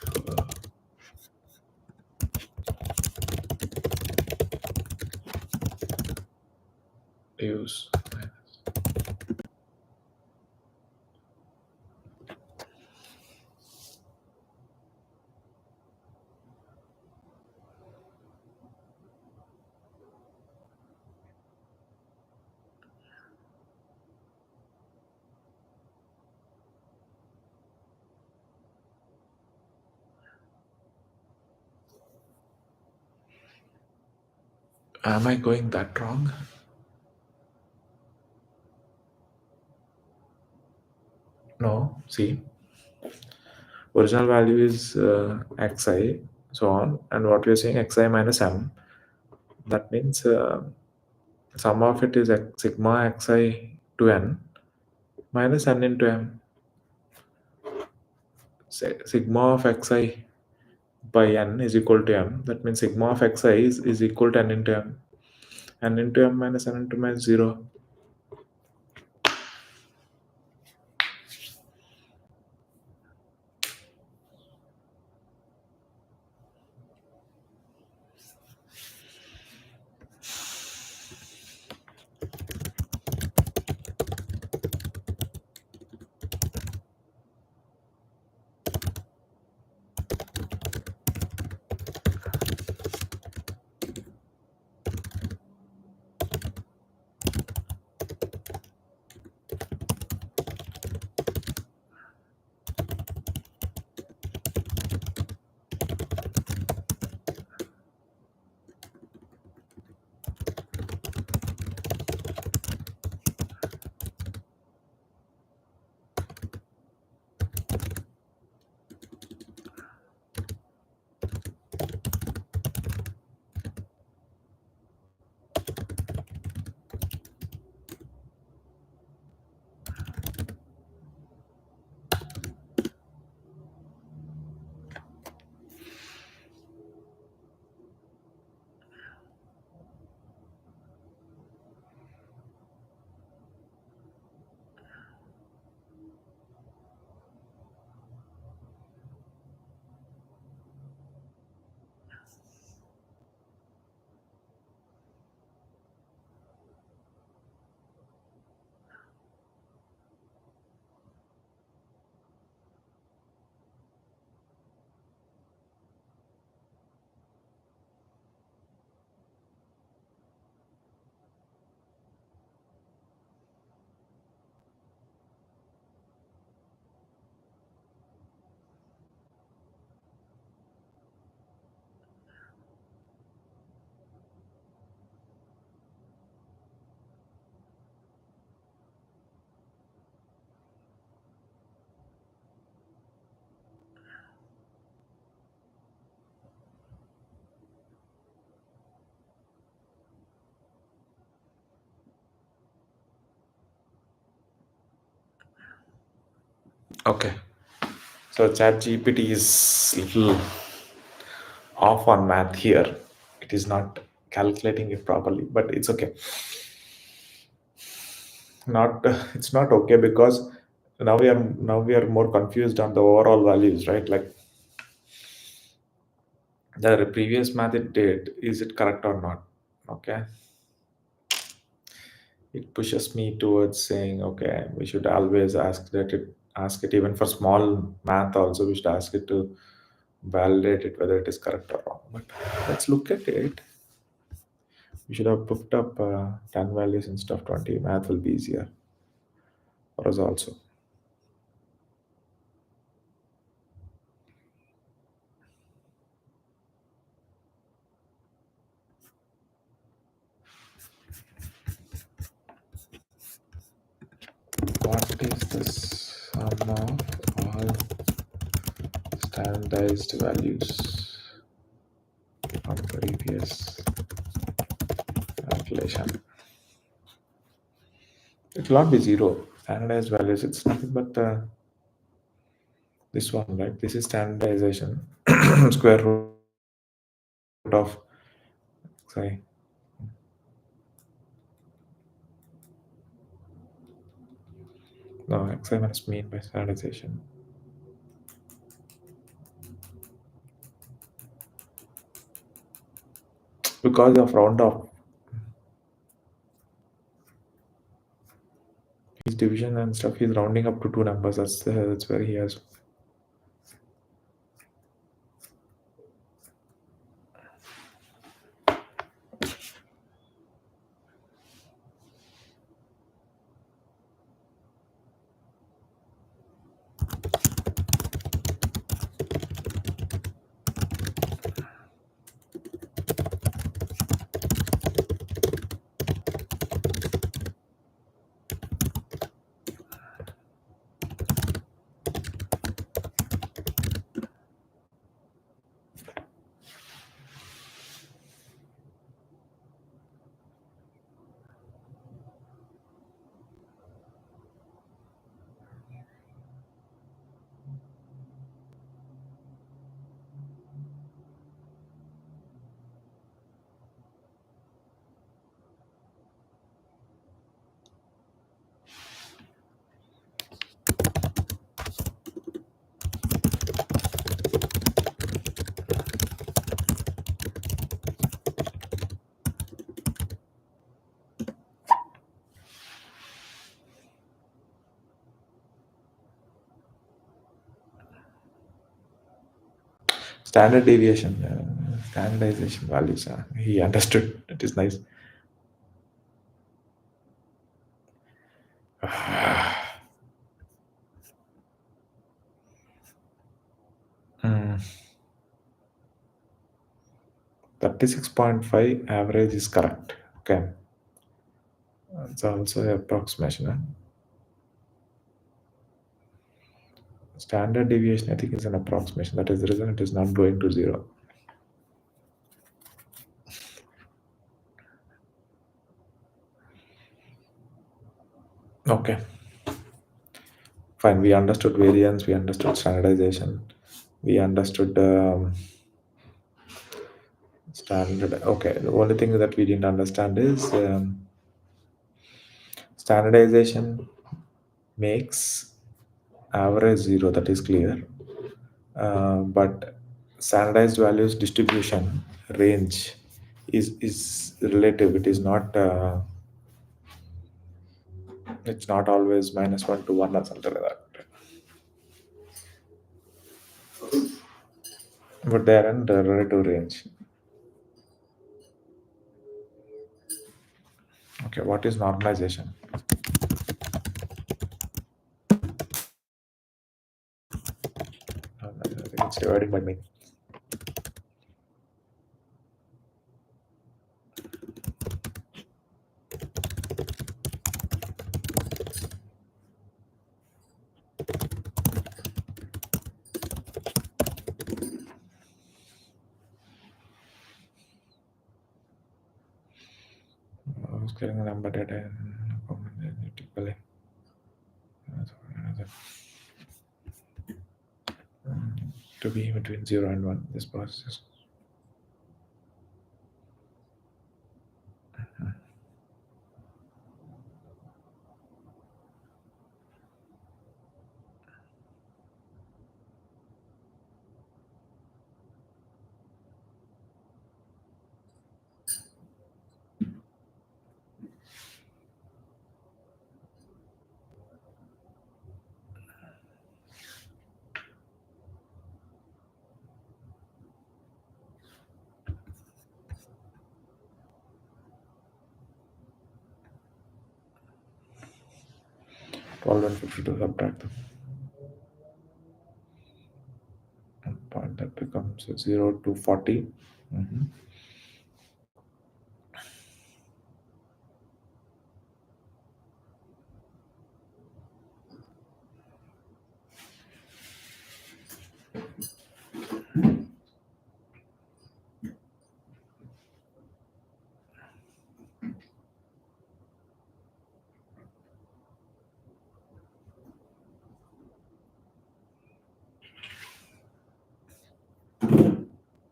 use. Am I going that wrong? No, see, original value is xi, so on, and what we are saying xi minus m. That means sum of it is sigma xi to n minus n into m. Sigma of xi by n is equal to m. That means sigma of xi is equal to n into m. N into m minus n into m is 0. Okay. So ChatGPT is little off on math here. It is not calculating it properly, but it's okay. Not it's not okay because now we are more confused on the overall values, right? Like the previous math it did, is it correct or not? Okay, it pushes me towards saying, okay, we should always ask it even for small math. Also, we should ask it to validate it whether it is correct or wrong. But let's look at it. We should have put up 10 values instead of 20. Math will be easier for us also. What is the sum of all standardized values from previous calculation? It will not be zero. Standardized values, it's nothing but this one, right? This is standardization. Square root of, sorry, no, xi minus mean by standardization. Because of round off, his division and stuff, he's rounding up to two numbers. That's where he has. Standard deviation, standardization values. He understood. It is nice. Mm, 36.5 average is correct. Okay. It's also an approximation. Standard deviation, I think, is an approximation. That is the reason it is not going to zero. Okay. Fine. We understood variance. We understood standardization. We understood standard. Okay. The only thing that we didn't understand is standardization makes average zero. That is clear. But standardized values distribution range is relative. It is not. It's not always -1 to 1 or something like that. But they are in the relative range. Okay, what is normalization? I think it's divided by mean. Scaling the number data typically. to be between 0 and 1. This process 12 and 52, subtract the point, that becomes 0 to 40. Mhm.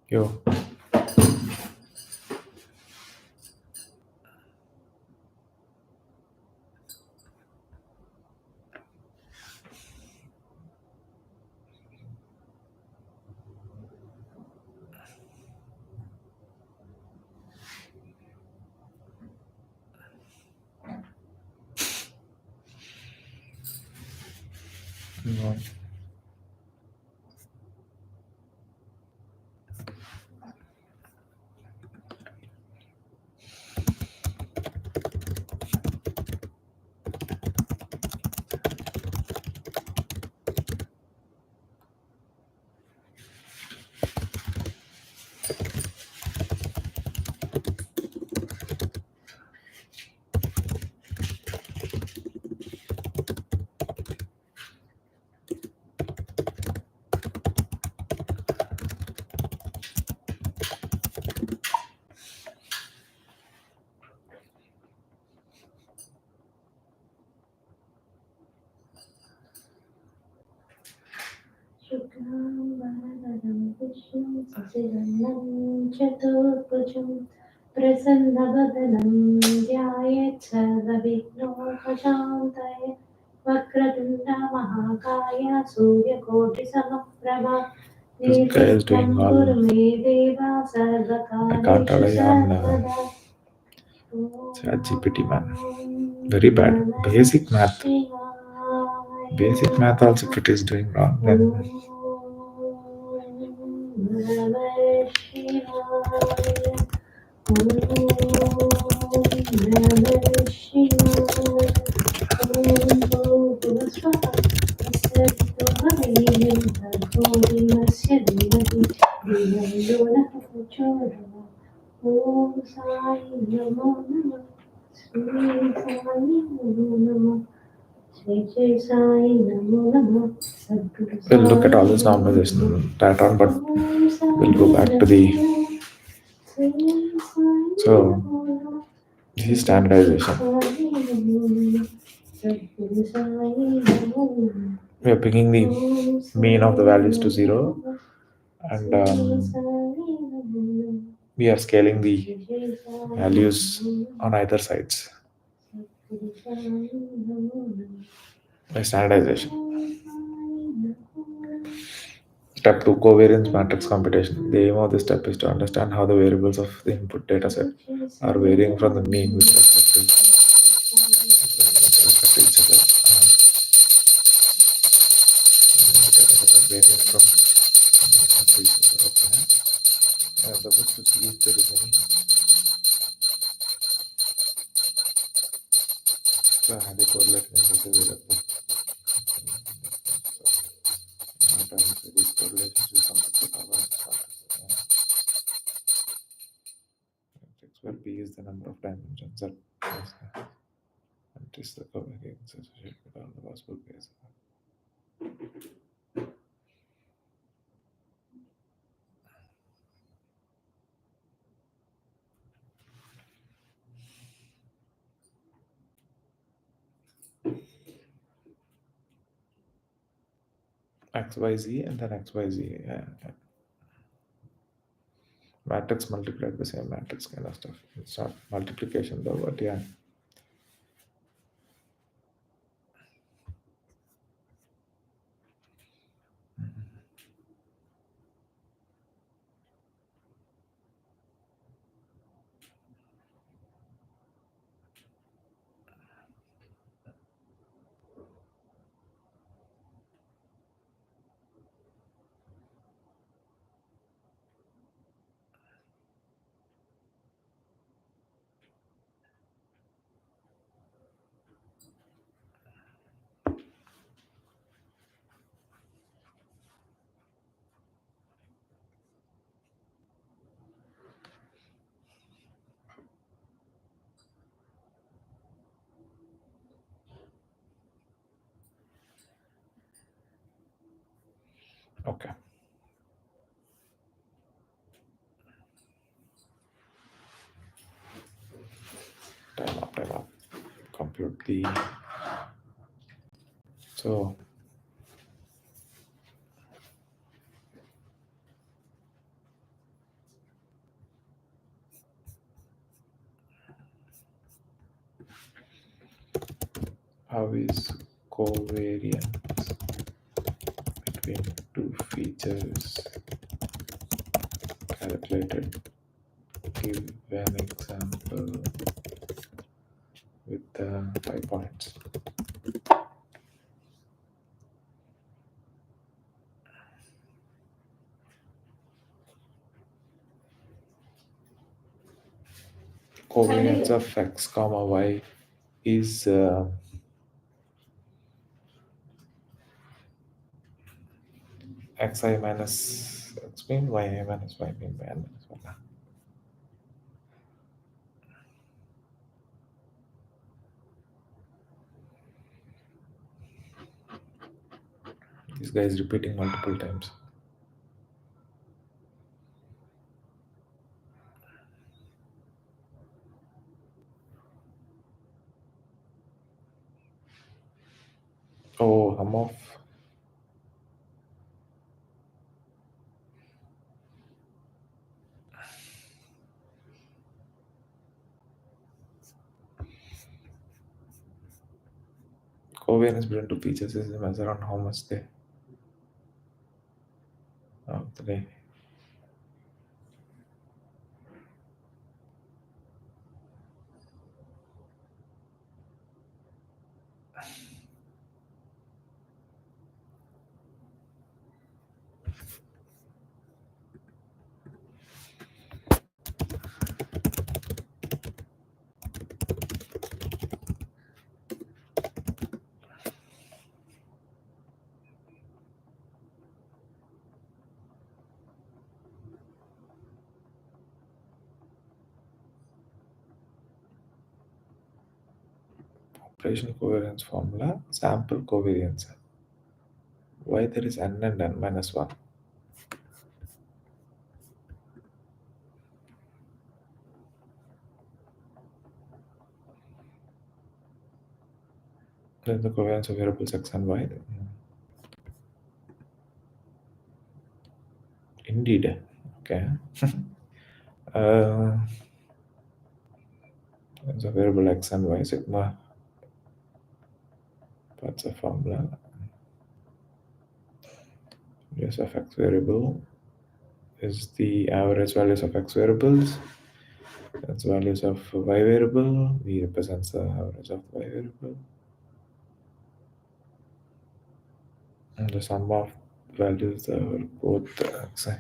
Yo, no. शुक्लाम्बरधरं विष्णुं शशिवर्णं चतुर्भुजं प्रसन्नवदनं ध्यायेत् सर्वविघ्नोपशान्तये वक्रतुण्डमहाकाय सूर्यकोटिसमप्रभा This guy is निर्विघ्नं doing all. कुरु मे देव I can't सर्वकार्येषु rely on सर्वदा ChatGPT, man. ॐ Very bad. नमः Basic math. शिवाय Basic math also, if it is doing wrong, then नमः शिवाय नमः शिवाय भूर्भुवस्वः तस्य वितुर्वरेण्यं भर्गो देवस्य धीमहि धियो यो नः प्रचोदयात् ॐ साई नमो नमः श्री साई नमो नमः श्री जय साई नमो नमः सद्गुरु we'll look Sai at all this नमो नमः normalization later on, but Om we'll go Sai back to the. NaMo Shri Sai So, नमो नमः this is standardization. साई नमो नमः सद्गुरु साई नमो नमः We are picking the Om mean of the Sai values to नमो 0, नमः and श्री साई नमो नमः we are scaling the जय जय Sai values नमो नमः on either sides सद्गुरु साई नमो नमः by standardization. ॐ साई नमो नमः Step 2, covariance matrix computation. The aim of this step is to understand how the variables of the input data set are varying from the mean with respect to each other. Data set are varying from each other. Okay. I am supposed to see if there is any. The correlation is also variable. So, these correlations will come to the matrix where P is the number of dimensions that is the covariance associated with all the possible pairs. XYZ and then XYZ. Matrix multiplied by same matrix kind of stuff. It's not multiplication though, but yeah. Okay. Time up. Compute the. So how is covariance between two features calculated? Give an example with 5 points. Covariance of x comma y is xi minus x mean y minus y mean y minus 1. This guy is repeating multiple times. Oh, sum of covariance between two features is a measure on how much they they operation covariance formula sample covariance. Why there is n and n minus 1? Then the covariance of variables x and y. Indeed. Okay. uh, so variable x and y sigma. That's a formula. Yes, of x variable is the average values of x variables. That's values of y variable. V represents the average of y variable. And the sum of values are both xi.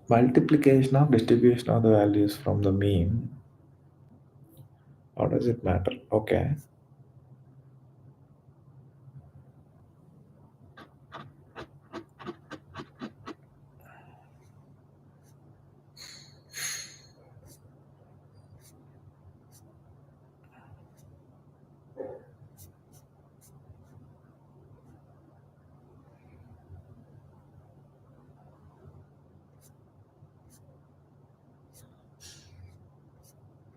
Multiplication of distribution of the values from the mean. How does it matter? Okay.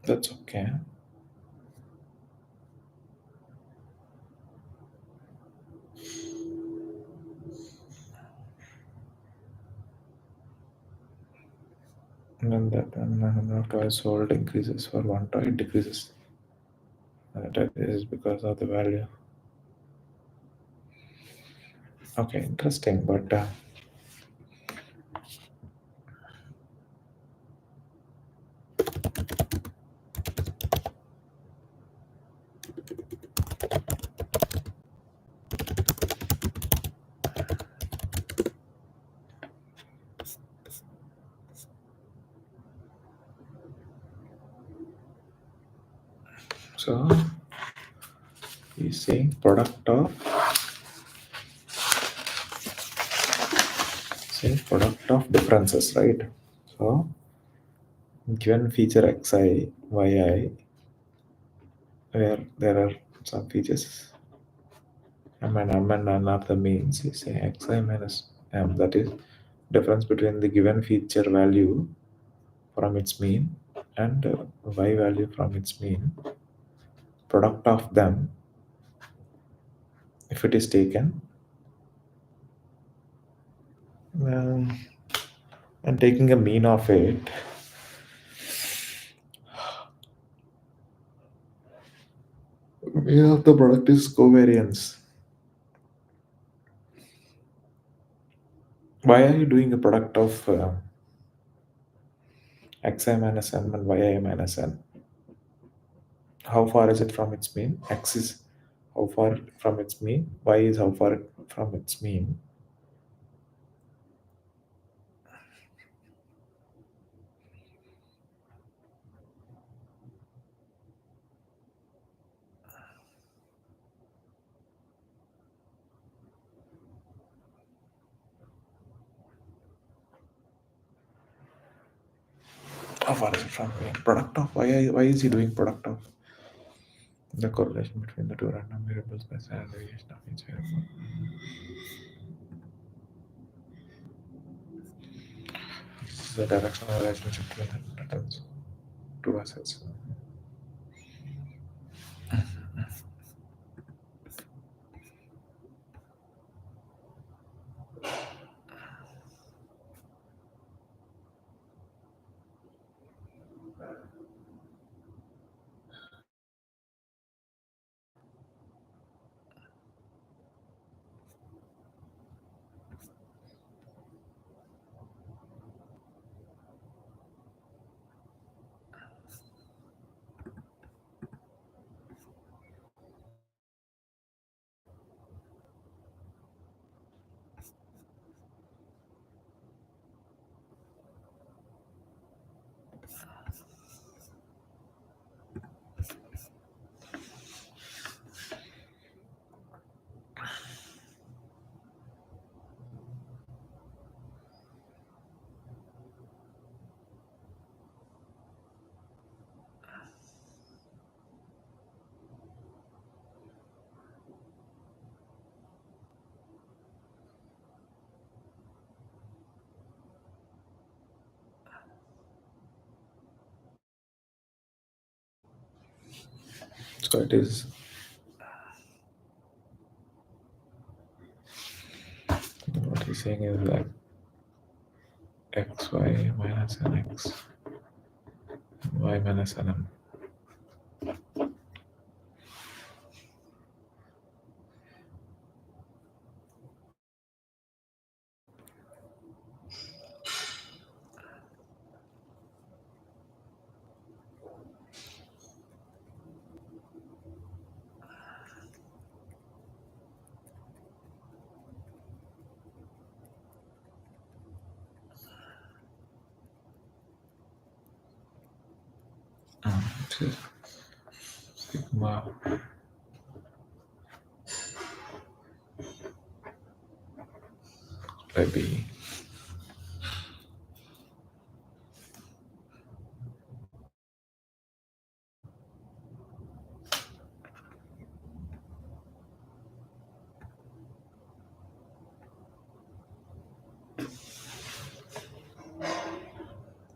That's okay. And then that number of toys sold increases for one toy, it decreases. That is because of the value. Okay, interesting. But so he's saying product of differences, right? So given feature xi, yi, where there are some features m and none of the means, you say xi minus m, that is difference between the given feature value from its mean and y value from its mean, product of them, if it is taken, um, and taking a mean of it, mean of the product is covariance. Why are you doing a product of xi minus n and yi minus n? How far is it from its mean? X is how far from its mean, y is how far from its mean. How far is it from mean? Product of why is he doing product of the correlation between the two random variables by standard deviation of each variable? This is the directional relationship between the returns, two assets. So it is what he's saying is like xy minus nx, y minus nm. This is sigma by b.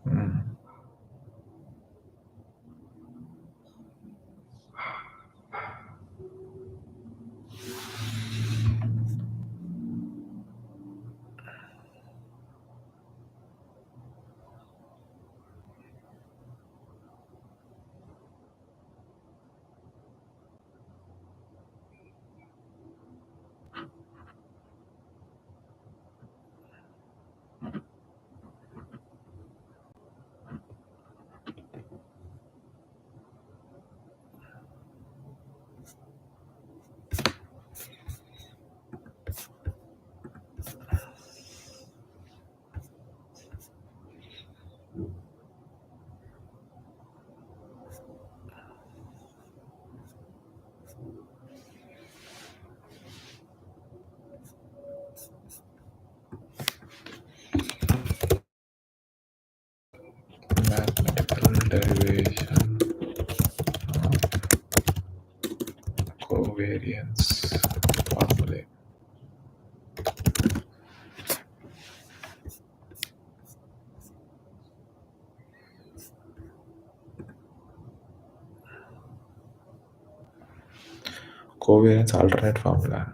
Mm. covariance formulae. Covariance alternate formula.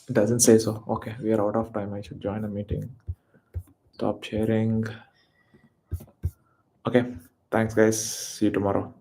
It doesn't say so. Okay, we are out of time. I should join a meeting. Stop sharing. Okay, thanks, guys. See you tomorrow.